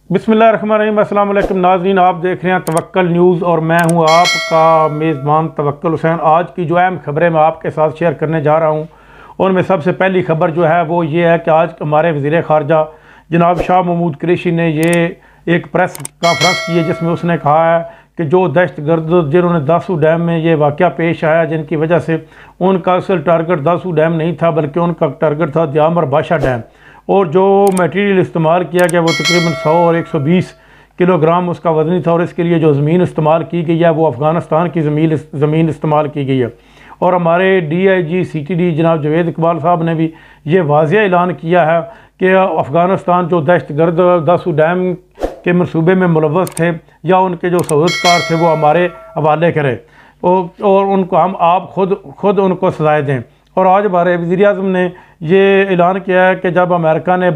बिस्मिल्लाहिर्रहमानिर्रहीम। अस्सलाम वालेकुम नाज़रीन, आप देख रहे हैं तवक्कल न्यूज़ और मैं हूं आपका मेज़बान तवक्कल हुसैन। आज की जो अहम खबरें मैं आपके साथ शेयर करने जा रहा हूं, उनमें सबसे पहली खबर जो है वो ये है कि आज हमारे वज़ीर ख़ारजा जनाब शाह महमूद कुरैशी ने ये एक प्रेस कॉन्फ्रेंस की है जिसमें उसने कहा है कि जो दहशतगर्द जिन्होंने दासू डैम में ये वाक़या पेश आया, जिनकी वजह से उनका असल टारगेट दासू डैम नहीं था बल्कि उनका टारगेट था दियामर बादशाह डैम, और जो मटेरियल इस्तेमाल किया गया वो तकरीबन 100 और 120 किलोग्राम उसका वज़नी था। और इसके लिए जो ज़मीन इस्तेमाल की गई है वो अफ़गानिस्तान की ज़मीन इस्तेमाल की गई है। और हमारे DIG CTD जनाब जावेद इकबाल साहब ने भी ये वाज़ेह ऐलान किया है कि अफ़गानिस्तान जो दहशतगर्द दासू डैम के मनसूबे में मुलव्वस थे या उनके जो सहूलतकार थे वो हमारे हवाले करें और उनको आप खुद उनको सजाएँ दें। और आज हमारे वज़ीर-ए-आज़म ने ये ऐलान किया है कि जब अमेरिका ने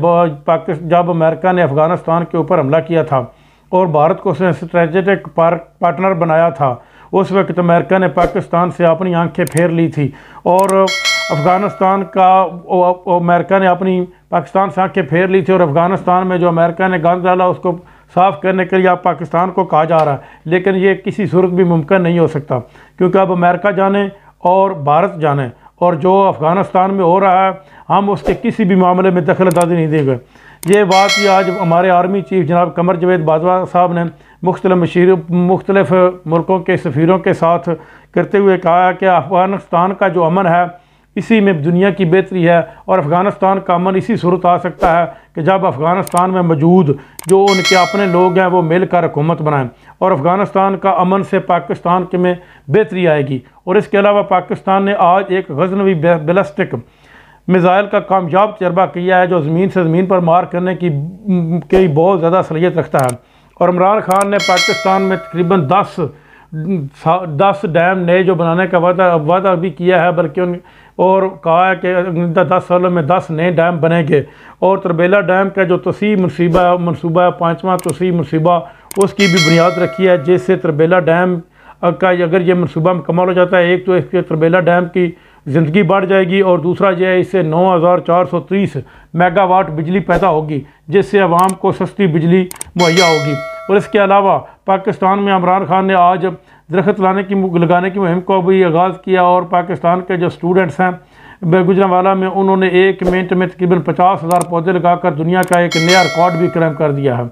अफ़गानिस्तान के ऊपर हमला किया था और भारत को उसने स्ट्रेटेजिक पार्टनर बनाया था, उस वक्त अमेरिका ने पाकिस्तान से अपनी आंखें फेर ली थी और अमेरिका ने अपनी पाकिस्तान से आंखें फेर ली थी। और अफ़गानिस्तान में जो अमेरिका ने गंद डाला उसको साफ़ करने के लिए अब पाकिस्तान को कहा जा रहा है, लेकिन ये किसी सूरत भी मुमकिन नहीं हो सकता क्योंकि अब अमेरिका जाने और भारत जाने और जो अफ़गानिस्तान में हो रहा है हम उसके किसी भी मामले में दखलअंदाज़ी नहीं देंगे। ये बात ही आज हमारे आर्मी चीफ जनाब कमर जावेद बाजवा साहब ने मुख्तलिफ मुल्कों के सफ़ीरों के साथ करते हुए कहा है कि अफ़गानिस्तान का जो अमन है इसी में दुनिया की बेहतरी है और अफ़गानिस्तान का अमन इसी सूरत आ सकता है कि जब अफ़गानिस्तान में मौजूद जो उनके अपने लोग हैं वो मिलकर हुकूमत बनाएं और अफ़गानिस्तान का अमन से पाकिस्तान के में बेहतरी आएगी। और इसके अलावा पाकिस्तान ने आज एक गज़नवी बैलिस्टिक मिज़ाइल का कामयाब तजर्बा किया है जो ज़मीन से ज़मीन पर मार करने की बहुत ज़्यादा सलाहियत रखता है। और इमरान खान ने पाकिस्तान में तकरीबन 10 डैम नए जो बनाने का वादा भी किया है बल्कि और कहा है कि 10 सालों में 10 नए डैम बनेंगे। और तरबेला डैम का जो तोसी मनसूबा है 5वां तोसी मनसूबा, उसकी भी बुनियाद रखी है जिससे तरबेला डैम का अगर ये मनसूबा मुकम्मल हो जाता है, एक तो इसके तरबेला डैम की ज़िंदगी बढ़ जाएगी और दूसरा जो है इससे 9430 मेगावाट बिजली पैदा होगी जिससे आवाम को सस्ती बिजली मुहैया होगी। और इसके अलावा पाकिस्तान में इमरान खान ने आज दरख्त लगाने की मुहिम को भी आगाज़ किया और पाकिस्तान के जो स्टूडेंट्स हैं गुजरांवाला में उन्होंने 1 मिनट में तकरीबन 50,000 पौधे लगाकर दुनिया का एक नया रिकॉर्ड भी कायम कर दिया है।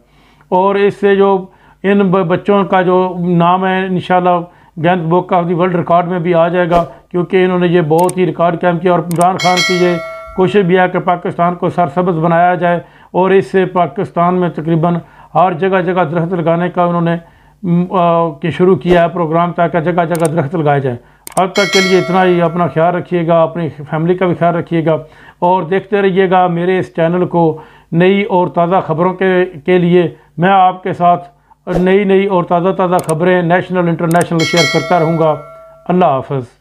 और इससे जो इन बच्चों का जो नाम है इंशाल्लाह Guinness book of the world record में भी आ जाएगा क्योंकि इन्होंने ये बहुत ही रिकॉर्ड कायम किया। और इमरान खान की ये कोशिश भी है कि पाकिस्तान को सरसब्ज़ बनाया जाए और इससे पाकिस्तान में तकरीबन हर जगह दरख्त लगाने का उन्होंने शुरू किया है प्रोग्राम ताकि जगह जगह दरख्त लगाए जाएँ। अब तक के लिए इतना ही। अपना ख्याल रखिएगा, अपनी फैमिली का भी ख्याल रखिएगा और देखते रहिएगा मेरे इस चैनल को। नई और ताज़ा खबरों के लिए मैं आपके साथ नई और ताज़ा खबरें नेशनल इंटरनेशनल शेयर करता रहूँगा। अल्लाह हाफ़िज़।